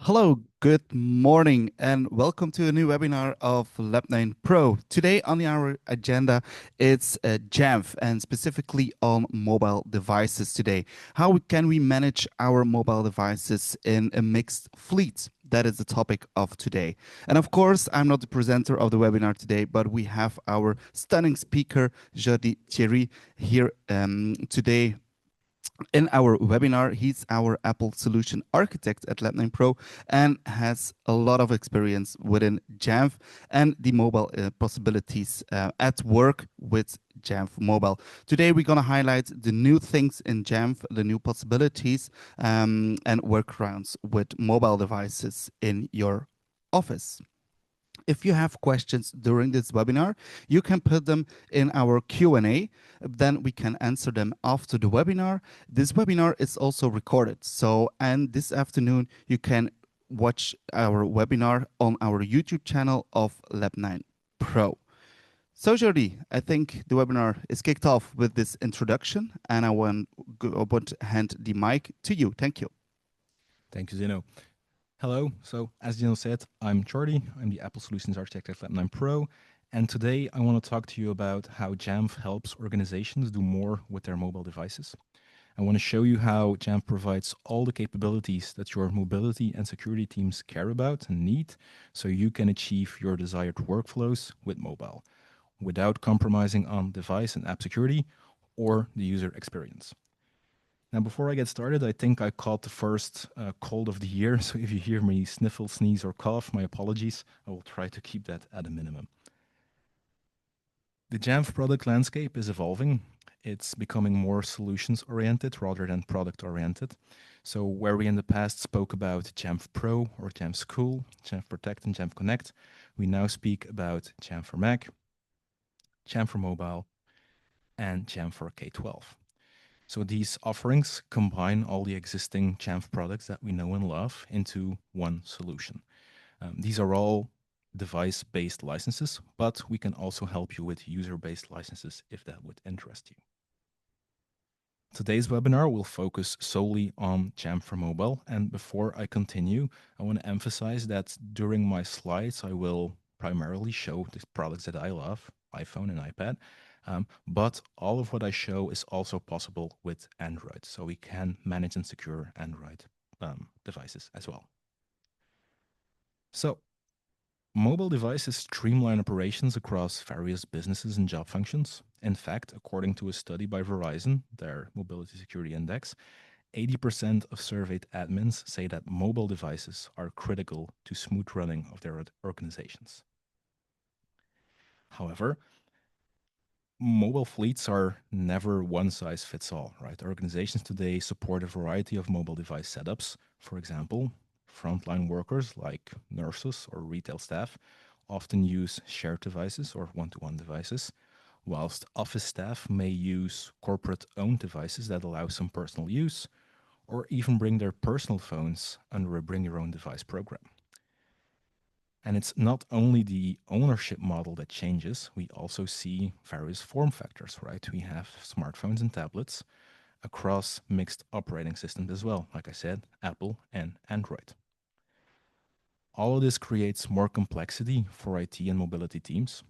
Hello, good morning, and welcome to a new webinar of Lab9 Pro. Today on our agenda, it's Jamf, and specifically on mobile devices today. How can we manage our mobile devices in a mixed fleet? That is the topic of today. And of course, I'm not the presenter of the webinar today, but we have our stunning speaker, Jordi Thierry, here today in our webinar. He's our Apple solution architect at Lab9 Pro and has a lot of experience within Jamf and the mobile possibilities at work with Jamf Mobile. Today, we're going to highlight the new things in Jamf, the new possibilities and workarounds with mobile devices in your office. If you have questions during this webinar, you can put them in our Q&A. Then we can answer them after the webinar. This webinar is also recorded. And this afternoon, you can watch our webinar on our YouTube channel of Lab9 Pro. So, Jordi, I think the webinar is kicked off with this introduction, and I want to hand the mic to you. Thank you. Thank you, Zeno. Hello. So as Zeno said, I'm Jordi. I'm the Apple Solutions Architect at Lab9 Pro. And today I want to talk to you about how Jamf helps organizations do more with their mobile devices. I want to show you how Jamf provides all the capabilities that your mobility and security teams care about and need, so you can achieve your desired workflows with mobile without compromising on device and app security or the user experience. Now, before I get started, I think I caught the first cold of the year. So if you hear me sniffle, sneeze, or cough, my apologies. I will try to keep that at a minimum. The Jamf product landscape is evolving. It's becoming more solutions-oriented rather than product-oriented. So where we in the past spoke about Jamf Pro or Jamf School, Jamf Protect, and Jamf Connect, we now speak about Jamf for Mac, Jamf for Mobile, and Jamf for K-12. So these offerings combine all the existing Jamf products that we know and love into one solution. These are all device-based licenses, but we can also help you with user-based licenses if that would interest you. Today's webinar will focus solely on Jamf for Mobile. And before I continue, I want to emphasize that during my slides, I will primarily show the products that I love, iPhone and iPad. But all of what I show is also possible with Android. So we can manage and secure Android devices as well. So mobile devices streamline operations across various businesses and job functions. In fact, according to a study by Verizon, their Mobility Security Index, 80% of surveyed admins say that mobile devices are critical to smooth running of their organizations. However, mobile fleets are never one size fits all, right? Organizations today support a variety of mobile device setups. For example, frontline workers like nurses or retail staff often use shared devices or one-to-one devices, whilst office staff may use corporate-owned devices that allow some personal use, or even bring their personal phones under a bring your own device program. And it's not only the ownership model that changes, we also see various form factors, right? We have smartphones and tablets across mixed operating systems as well, like I said, Apple and Android. All of this creates more complexity for IT and mobility teams,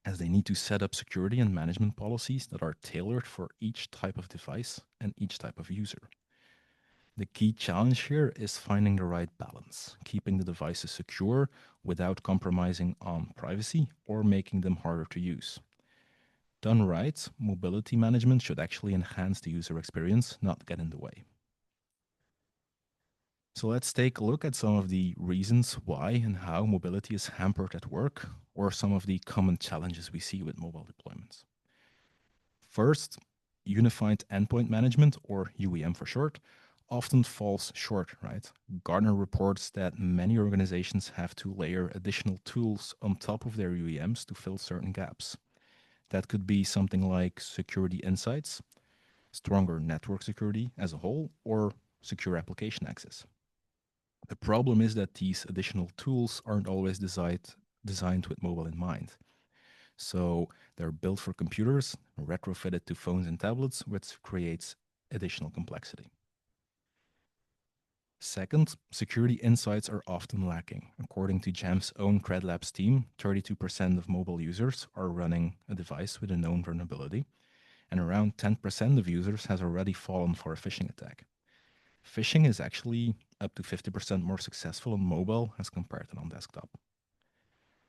as they need to set up security and management policies that are tailored for each type of device and each type of user. The key challenge here is finding the right balance, keeping the devices secure without compromising on privacy or making them harder to use. Done right, mobility management should actually enhance the user experience, not get in the way. So let's take a look at some of the reasons why and how mobility is hampered at work, or some of the common challenges we see with mobile deployments. First, unified endpoint management, or UEM for short, often falls short, right? Gartner reports that many organizations have to layer additional tools on top of their UEMs to fill certain gaps. That could be something like security insights, stronger network security as a whole, or secure application access. The problem is that these additional tools aren't always designed with mobile in mind. So they're built for computers, retrofitted to phones and tablets, which creates additional complexity. Second, security insights are often lacking. According to Jamf's own CredLabs team, 32% of mobile users are running a device with a known vulnerability, and around 10% of users has already fallen for a phishing attack. Phishing is actually up to 50% more successful on mobile as compared to on desktop.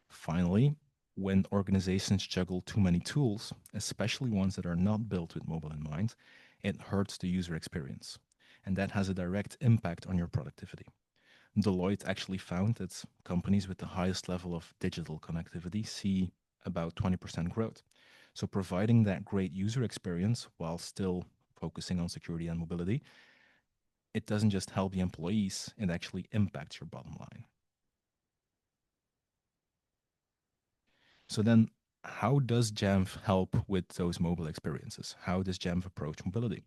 Finally, when organizations juggle too many tools, especially ones that are not built with mobile in mind, it hurts the user experience. And that has a direct impact on your productivity. Deloitte actually found that companies with the highest level of digital connectivity see about 20% growth. So, providing that great user experience while still focusing on security and mobility, it doesn't just help the employees, it actually impacts your bottom line. So then, how does Jamf help with those mobile experiences? How does Jamf approach mobility?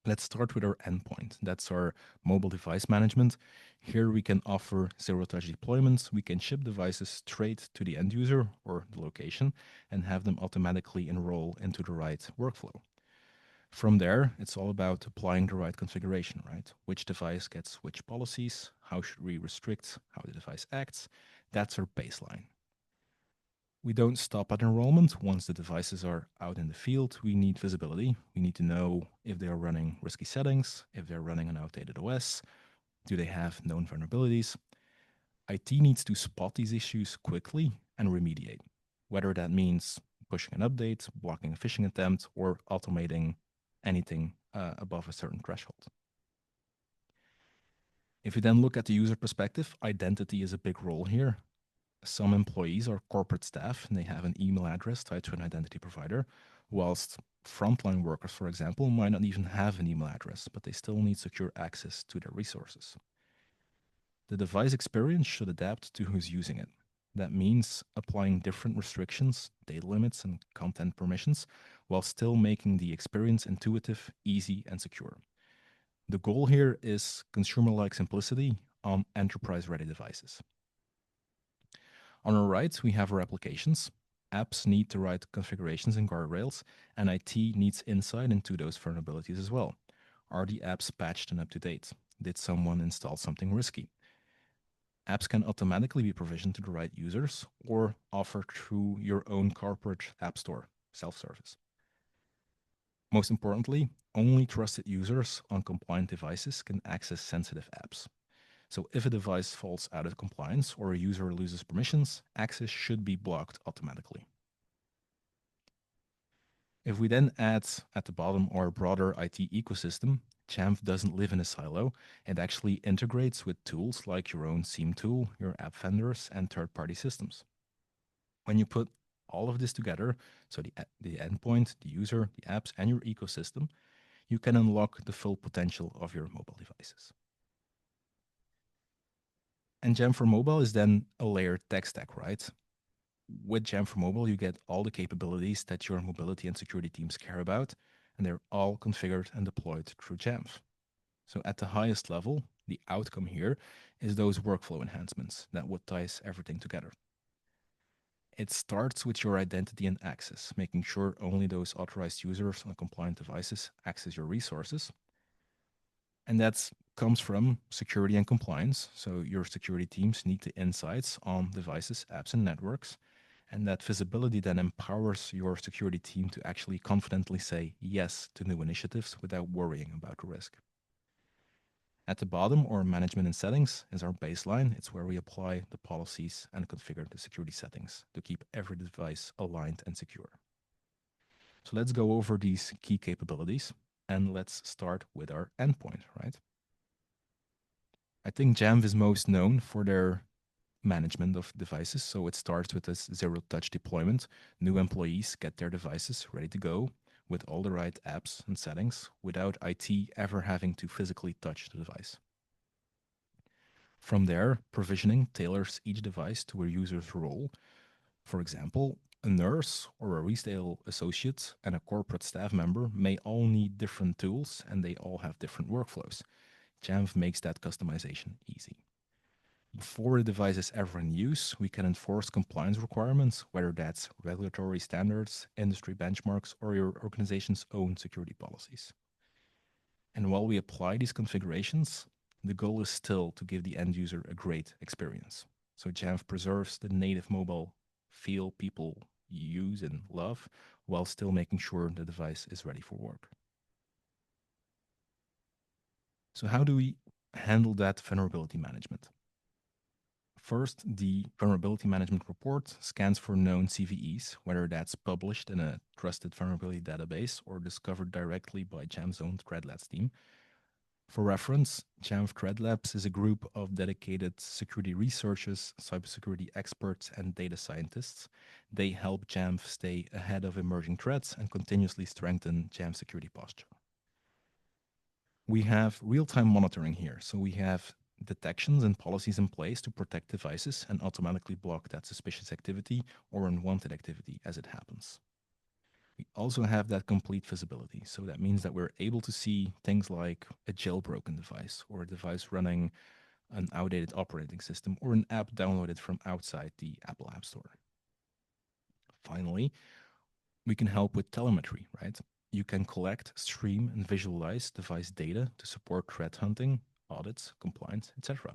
Let's start with our endpoint. That's our mobile device management. Here we can offer zero-touch deployments. We can ship devices straight to the end user or the location and have them automatically enroll into the right workflow. From there, it's all about applying the right configuration, right? Which device gets which policies? How should we restrict how the device acts? That's our baseline. We don't stop at enrollment. Once the devices are out in the field, we need visibility. We need to know if they are running risky settings, if they're running an outdated OS, do they have known vulnerabilities. IT needs to spot these issues quickly and remediate, whether that means pushing an update, blocking a phishing attempt, or automating anything above a certain threshold. If you then look at the user perspective, identity is a big role here. Some employees are corporate staff and they have an email address tied to an identity provider, whilst frontline workers, for example, might not even have an email address, but they still need secure access to their resources. The device experience should adapt to who's using it. That means applying different restrictions, data limits, and content permissions, while still making the experience intuitive, easy, and secure. The goal here is consumer-like simplicity on enterprise-ready devices. On our right, we have our applications. Apps need the right configurations and guardrails, and IT needs insight into those vulnerabilities as well. Are the apps patched and up to date? Did someone install something risky? Apps can automatically be provisioned to the right users or offered through your own corporate app store, self-service. Most importantly, only trusted users on compliant devices can access sensitive apps. So if a device falls out of compliance or a user loses permissions, access should be blocked automatically. If we then add at the bottom our broader IT ecosystem, Jamf doesn't live in a silo. It actually integrates with tools like your own SIEM tool, your app vendors, and third-party systems. When you put all of this together, so the endpoint, the user, the apps, and your ecosystem, you can unlock the full potential of your mobile devices. And Jamf for Mobile is then a layered tech stack, right? With Jamf for Mobile, you get all the capabilities that your mobility and security teams care about, and they're all configured and deployed through Jamf. So at the highest level, the outcome here is those workflow enhancements that would ties everything together. It starts with your identity and access, making sure only those authorized users on compliant devices access your resources. And that comes from security and compliance. So your security teams need the insights on devices, apps, and networks. And that visibility then empowers your security team to actually confidently say yes to new initiatives without worrying about the risk. At the bottom, or management and settings, is our baseline. It's where we apply the policies and configure the security settings to keep every device aligned and secure. So let's go over these key capabilities and let's start with our endpoint, right? I think Jamf is most known for their management of devices. So it starts with this zero-touch deployment. New employees get their devices ready to go with all the right apps and settings without IT ever having to physically touch the device. From there, provisioning tailors each device to a user's role. For example, a nurse or a retail associate and a corporate staff member may all need different tools and they all have different workflows. Jamf makes that customization easy. Before the device is ever in use, we can enforce compliance requirements, whether that's regulatory standards, industry benchmarks, or your organization's own security policies. And while we apply these configurations, the goal is still to give the end user a great experience. So Jamf preserves the native mobile feel people use and love while still making sure the device is ready for work. So how do we handle that vulnerability management? First, the vulnerability management report scans for known CVEs, whether that's published in a trusted vulnerability database or discovered directly by Jamf's own threat labs team. For reference, Jamf Threat Labs is a group of dedicated security researchers, cybersecurity experts, and data scientists. They help Jamf stay ahead of emerging threats and continuously strengthen Jamf's security posture. We have real-time monitoring here, so we have detections and policies in place to protect devices and automatically block that suspicious activity or unwanted activity as it happens. We also have that complete visibility. So that means that we're able to see things like a jailbroken device or a device running an outdated operating system or an app downloaded from outside the Apple App Store. Finally, we can help with telemetry, right? You can collect, stream, and visualize device data to support threat hunting, audits, compliance, etc.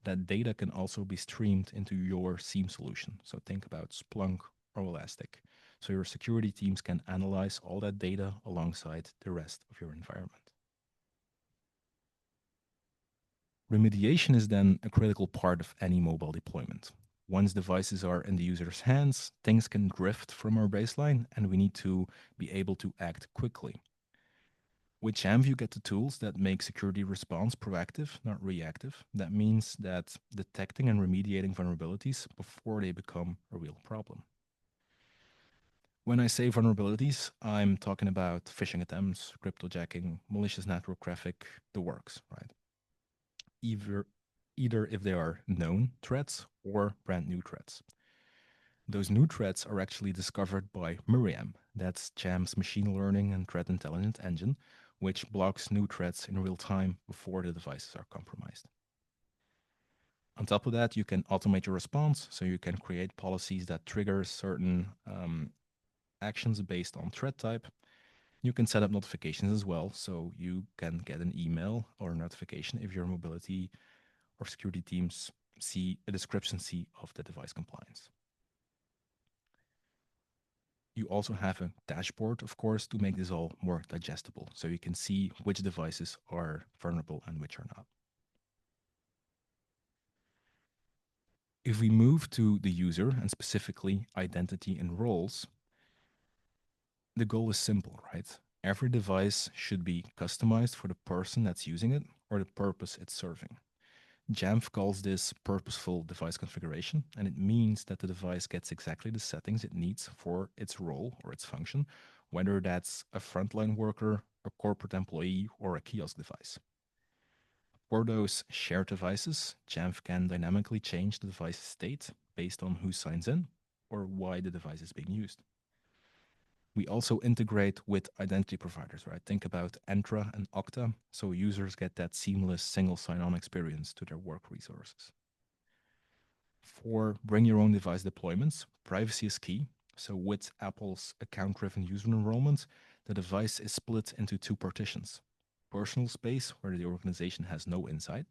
That data can also be streamed into your SIEM solution. So think about Splunk or Elastic. So your security teams can analyze all that data alongside the rest of your environment. Remediation is then a critical part of any mobile deployment. Once devices are in the user's hands, things can drift from our baseline and we need to be able to act quickly. With Jamf, you get the tools that make security response proactive, not reactive. That means that detecting and remediating vulnerabilities before they become a real problem. When I say vulnerabilities, I'm talking about phishing attempts, cryptojacking, malicious network traffic, the works, right? Either, either if they are known threats or brand new threats. Those new threats are actually discovered by MDM, that's Jamf's machine learning and threat intelligence engine, which blocks new threats in real time before the devices are compromised. On top of that, you can automate your response, so you can create policies that trigger certain actions based on threat type. You can set up notifications as well, so you can get an email or a notification if your mobility or security teams see a discrepancy of the device compliance. You also have a dashboard, of course, to make this all more digestible, so you can see which devices are vulnerable and which are not. If we move to the user and specifically identity and roles, the goal is simple, right? Every device should be customized for the person that's using it or the purpose it's serving. Jamf calls this purposeful device configuration, and it means that the device gets exactly the settings it needs for its role or its function, whether that's a frontline worker, a corporate employee, or a kiosk device. For those shared devices, Jamf can dynamically change the device's state based on who signs in or why the device is being used. We also integrate with identity providers, right? Think about Entra and Okta, so users get that seamless single sign-on experience to their work resources. For bring your own device deployments, privacy is key. So with Apple's account-driven user enrollment, the device is split into two partitions. Personal space, where the organization has no insight,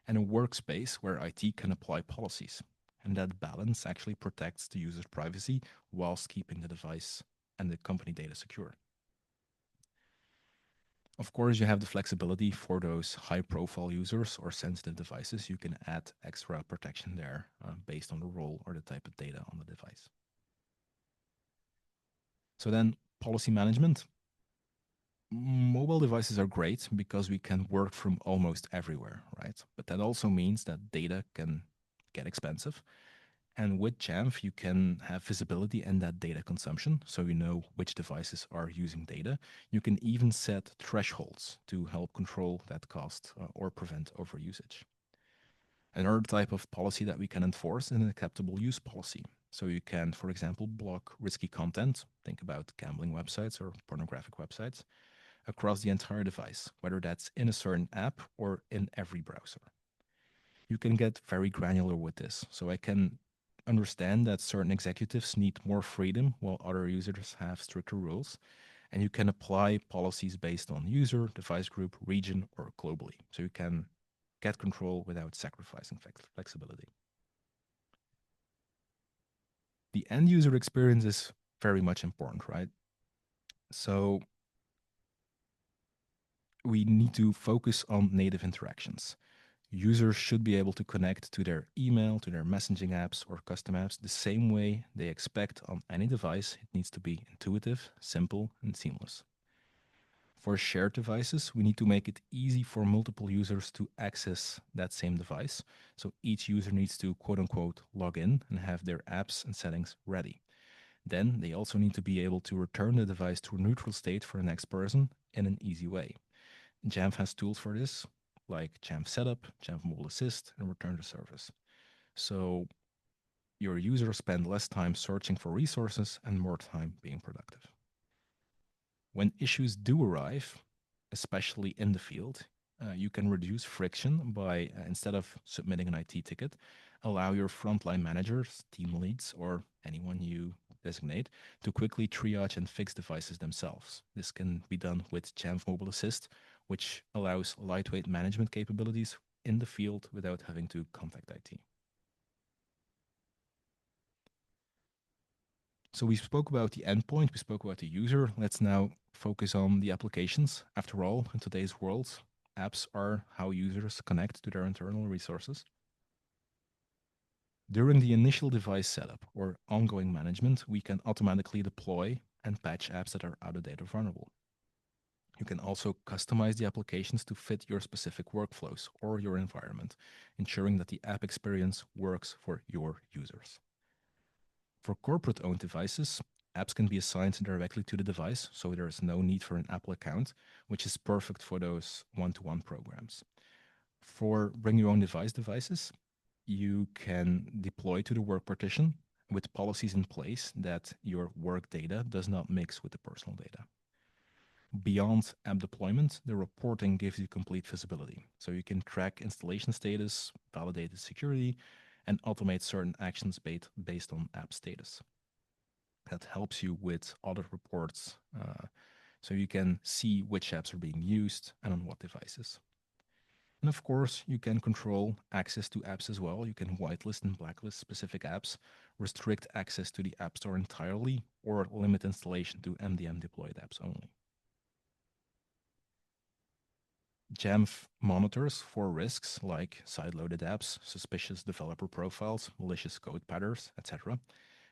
and a workspace where IT can apply policies. And that balance actually protects the user's privacy whilst keeping the device and the company data secure. Of course, you have the flexibility for those high profile users or sensitive devices. You can add extra protection there based on the role or the type of data on the device. So then policy management. Mobile devices are great because we can work from almost everywhere, right? But that also means that data can get expensive. And with Jamf, you can have visibility in that data consumption, so you know which devices are using data. You can even set thresholds to help control that cost or prevent overusage. Another type of policy that we can enforce is an acceptable use policy. So you can, for example, block risky content, think about gambling websites or pornographic websites, across the entire device, whether that's in a certain app or in every browser. You can get very granular with this. So I can understand that certain executives need more freedom while other users have stricter rules. And you can apply policies based on user, device group, region, or globally. So you can get control without sacrificing flexibility. The end user experience is very much important, right? So we need to focus on native interactions. Users should be able to connect to their email, to their messaging apps or custom apps the same way they expect on any device. It needs to be intuitive, simple, and seamless. For shared devices, we need to make it easy for multiple users to access that same device. So each user needs to quote unquote log in and have their apps and settings ready. Then they also need to be able to return the device to a neutral state for the next person in an easy way. Jamf has tools for this, like Jamf Setup, Jamf Mobile Assist, and Return to Service. So your users spend less time searching for resources and more time being productive. When issues do arrive, especially in the field, you can reduce friction by, instead of submitting an IT ticket, allow your frontline managers, team leads, or anyone you designate to quickly triage and fix devices themselves. This can be done with Jamf Mobile Assist, which allows lightweight management capabilities in the field without having to contact IT. So we spoke about the endpoint, we spoke about the user. Let's now focus on the applications. After all, in today's world, apps are how users connect to their internal resources. During the initial device setup or ongoing management, we can automatically deploy and patch apps that are out of date or vulnerable. You can also customize the applications to fit your specific workflows or your environment, ensuring that the app experience works for your users. For corporate owned devices, apps can be assigned directly to the device, so there is no need for an Apple account, which is perfect for those one to one programs. For bring your own devices, you can deploy to the work partition with policies in place that your work data does not mix with the personal data. Beyond app deployment, the reporting gives you complete visibility. So you can track installation status, validate the security, and automate certain actions based on app status. That helps you with audit reports, so you can see which apps are being used and on what devices. And of course, you can control access to apps as well. You can whitelist and blacklist specific apps, restrict access to the App Store entirely, or limit installation to MDM deployed apps only. Jamf monitors for risks like side-loaded apps, suspicious developer profiles, malicious code patterns, etc.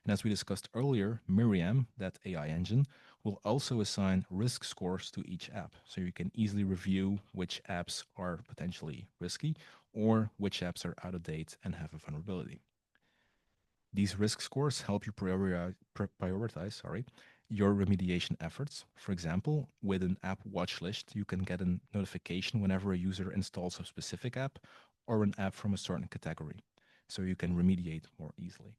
And as we discussed earlier, Miriam, that AI engine, will also assign risk scores to each app. So you can easily review which apps are potentially risky or which apps are out of date and have a vulnerability. These risk scores help you prioritize your remediation efforts. For example, with an app watch list, you can get a notification whenever a user installs a specific app or an app from a certain category, so you can remediate more easily.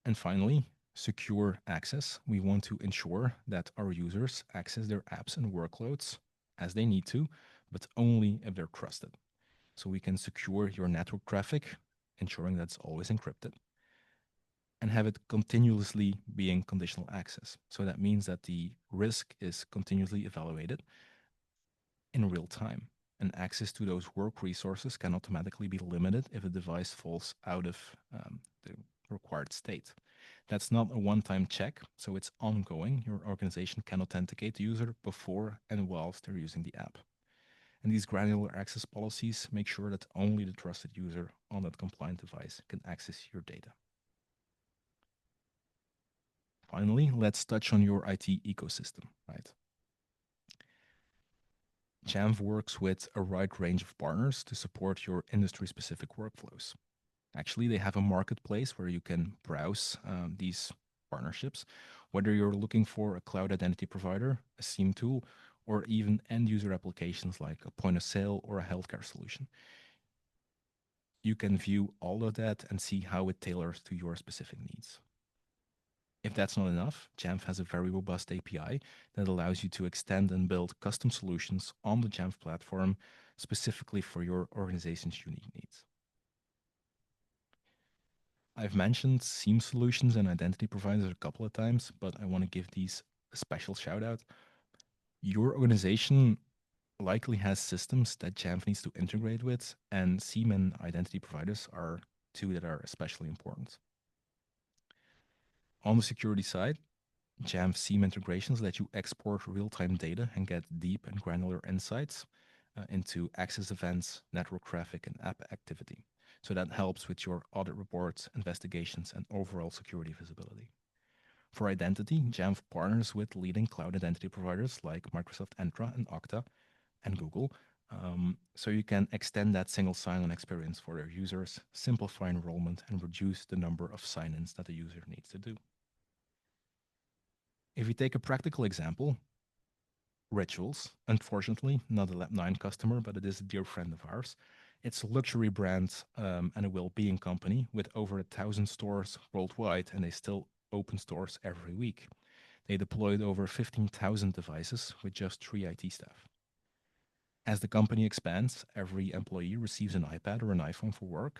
And finally, secure access. We want to ensure that our users access their apps and workloads as they need to, but only if they're trusted. So we can secure your network traffic, ensuring that's always encrypted, and have it continuously being conditional access. So that means that the risk is continuously evaluated in real time. And access to those work resources can automatically be limited if a device falls out of the required state. That's not a one-time check, so it's ongoing. Your organization can authenticate the user before and whilst they're using the app. And these granular access policies make sure that only the trusted user on that compliant device can access your data. Finally, let's touch on your IT ecosystem, right? Jamf works with a wide range of partners to support your industry-specific workflows. Actually, they have a marketplace where you can browse these partnerships, whether you're looking for a cloud identity provider, a SIEM tool, or even end-user applications like a point of sale or a healthcare solution. You can view all of that and see how it tailors to your specific needs. If that's not enough, Jamf has a very robust API that allows you to extend and build custom solutions on the Jamf platform specifically for your organization's unique needs. I've mentioned SIEM solutions and identity providers a couple of times, but I want to give these a special shout out. Your organization likely has systems that Jamf needs to integrate with, and SIEM and identity providers are two that are especially important. On the security side, Jamf SIEM integrations let you export real-time data and get deep and granular insights into access events, network traffic, and app activity. So that helps with your audit reports, investigations, and overall security visibility. For identity, Jamf partners with leading cloud identity providers like Microsoft Entra and Okta and Google, so you can extend that single sign-on experience for your users, simplify enrollment, and reduce the number of sign-ins that the user needs to do. If you take a practical example, Rituals, unfortunately, not a Lab9 customer, but it is a dear friend of ours. It's a luxury brand and a well-being company with over 1,000 stores worldwide, and they still open stores every week. They deployed over 15,000 devices with just 3 IT staff. As the company expands, every employee receives an iPad or an iPhone for work.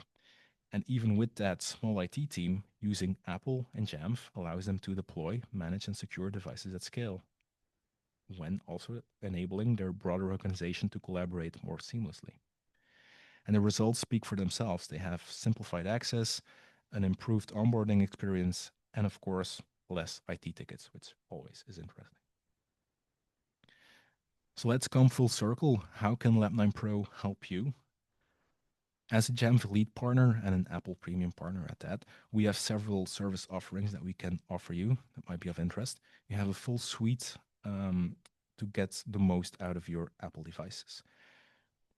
And even with that small IT team, using Apple and Jamf allows them to deploy, manage, and secure devices at scale, when also enabling their broader organization to collaborate more seamlessly. And the results speak for themselves. They have simplified access, an improved onboarding experience, and of course, less IT tickets, which always is interesting. So let's come full circle. How can Lab9 Pro help you? As a Jamf lead partner and an Apple premium partner at that, we have several service offerings that we can offer you that might be of interest. You have a full suite to get the most out of your Apple devices.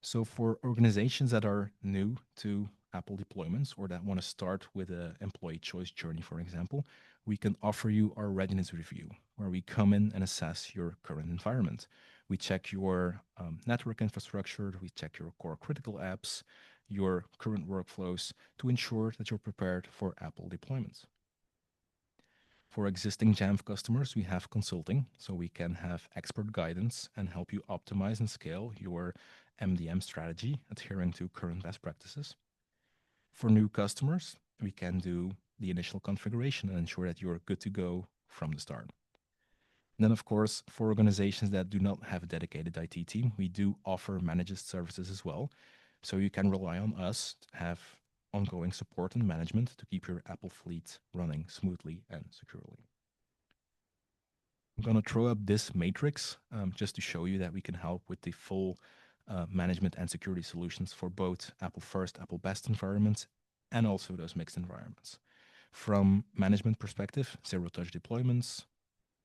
So for organizations that are new to Apple deployments or that want to start with an employee choice journey, for example, we can offer you our readiness review, where we come in and assess your current environment. We check your network infrastructure, we check your core critical apps, your current workflows to ensure that you're prepared for Apple deployments. For existing Jamf customers, we have consulting, so we can have expert guidance and help you optimize and scale your MDM strategy, adhering to current best practices. For new customers, we can do the initial configuration and ensure that you're good to go from the start. And then, of course, for organizations that do not have a dedicated IT team, we do offer managed services as well. So you can rely on us to have ongoing support and management to keep your Apple fleet running smoothly and securely. I'm going to throw up this matrix just to show you that we can help with the full management and security solutions for both Apple First, Apple Best environments, and also those mixed environments. From management perspective, zero-touch deployments,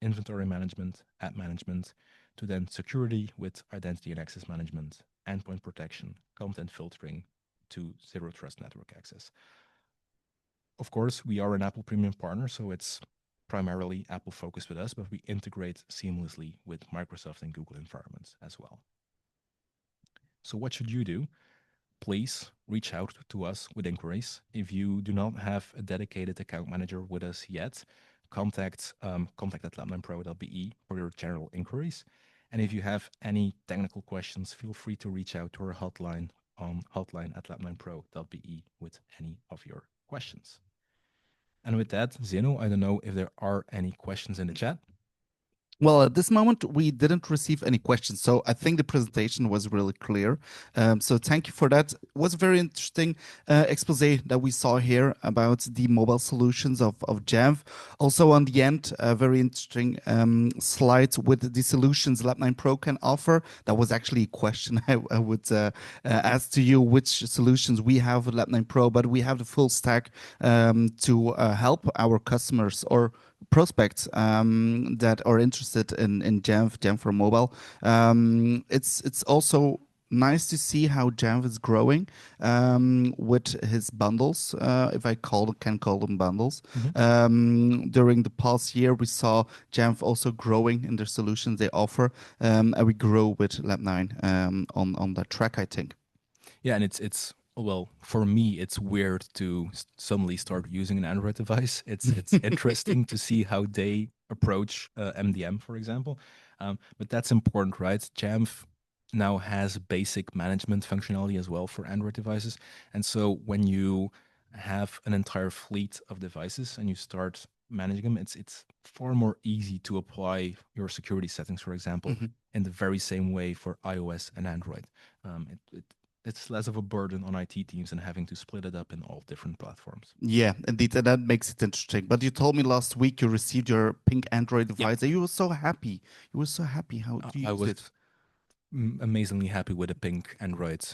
inventory management, app management, to then security with identity and access management, endpoint protection, content filtering, to zero trust network access. Of course, we are an Apple Premium partner, so it's primarily Apple focused with us, but we integrate seamlessly with Microsoft and Google environments as well. So what should you do? Please reach out to us with inquiries. If you do not have a dedicated account manager with us yet, contact at lab9pro.be for your general inquiries. And if you have any technical questions, feel free to reach out to our hotline on hotline at lab9pro.be with any of your questions. And with that, Zeno, I don't know if there are any questions in the chat. Well, at this moment, we didn't receive any questions. So I think the presentation was really clear. So thank you for that. It was a very interesting expose that we saw here about the mobile solutions of Jamf. Also on the end, a very interesting slide with the solutions Lab9 Pro can offer. That was actually a question I would ask to you, which solutions we have with Lab9 Pro, but we have the full stack to help our customers or prospects that are interested in Jamf for mobile. It's also nice to see how Jamf is growing with his bundles, if I can call them bundles. During the past year, we saw Jamf also growing in their solutions they offer, and we grow with Lab9 on that track, I think. Yeah, and it's well, for me, it's weird to suddenly start using an Android device. It's interesting to see how they approach MDM, for example. But that's important, right? Jamf now has basic management functionality as well for Android devices. And so when you have an entire fleet of devices and you start managing them, it's far more easy to apply your security settings, for example, Mhm. in the very same way for iOS and Android. It's less of a burden on IT teams and having to split it up in all different platforms. Yeah, indeed, and that makes it interesting. But you told me last week you received your pink Android Yeah, device, and you were so happy. You were so happy. How do you I use was it? amazingly happy with the pink Android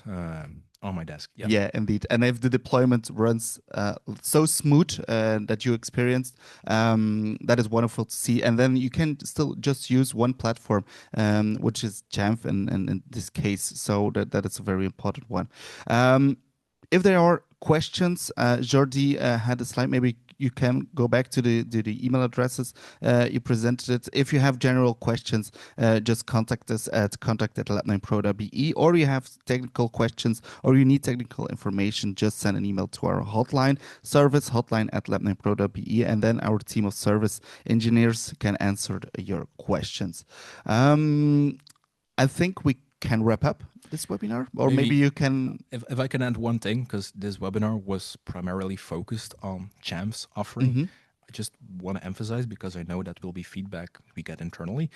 on my desk. Yeah. Yeah, indeed. And if the deployment runs so smooth that you experienced, that is wonderful to see. And then you can still just use one platform, which is Jamf in this case. So that is a very important one. If there are questions, Jordi had a slide. Maybe you can go back to the email addresses you presented it. If you have general questions, just contact us at contact@lab9pro.be, or you have technical questions or you need technical information, just send an email to our hotline service hotline@lab9pro.be, and then our team of service engineers can answer your questions. Um, I think we can wrap up this webinar, or maybe Maybe you can. if I can add one thing, because this webinar was primarily focused on Jamf's offering, Mhm. I just want to emphasize, because I know that will be feedback we get internally.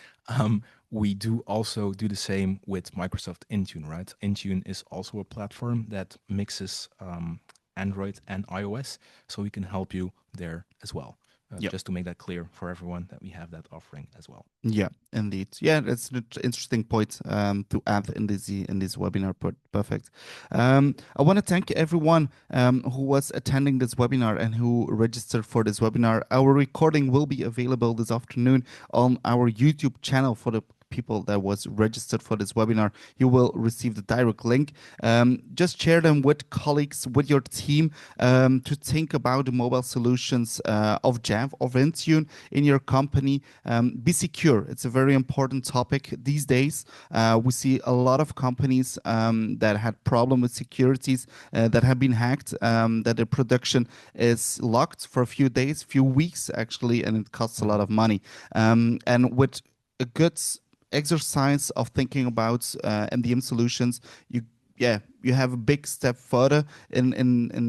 We do also do the same with Microsoft Intune, right? Intune is also a platform that mixes Android and iOS, so we can help you there as well. Yeah. Just to make that clear for everyone that we have that offering as well. Yeah, indeed. Yeah, that's an interesting point to add in this webinar. Perfect. I want to thank everyone who was attending this webinar and who registered for this webinar. Our recording will be available this afternoon on our YouTube channel for the people that was registered for this webinar. You will receive the direct link. Just share them with colleagues, with your team, to think about the mobile solutions of Jamf, of Intune in your company. Be secure. It's a very important topic these days. We see a lot of companies that had problem with securities, that have been hacked, that the production is locked for a few days, few weeks actually, and it costs a lot of money. And with a good exercise of thinking about MDM solutions, you have a big step further in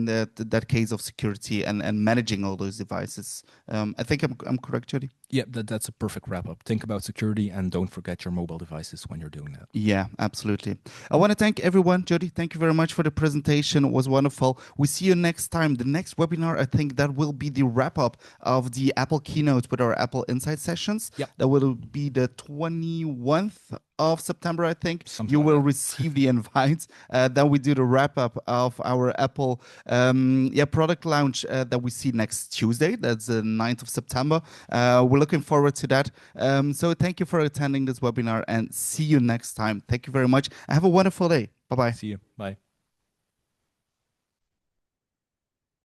that case of security and managing all those devices. I think I'm correct, Jody. Yeah, that's a perfect wrap up. Think about security and don't forget your mobile devices when you're doing that. Yeah, absolutely. I want to thank everyone. Jody, thank you very much for the presentation. It was wonderful. We see you next time. The next webinar, I think that will be the wrap up of the Apple keynote with our Apple Insight sessions. Yep, That will be the 21st of September, I think. something You like will that. receive the invite. Then we do the wrap up of our Apple product launch that we see next Tuesday. That's the 9th of September. We're looking forward to that. So thank you for attending this webinar and see you next time. Thank you very much. Have a wonderful day. Bye bye. See you. Bye.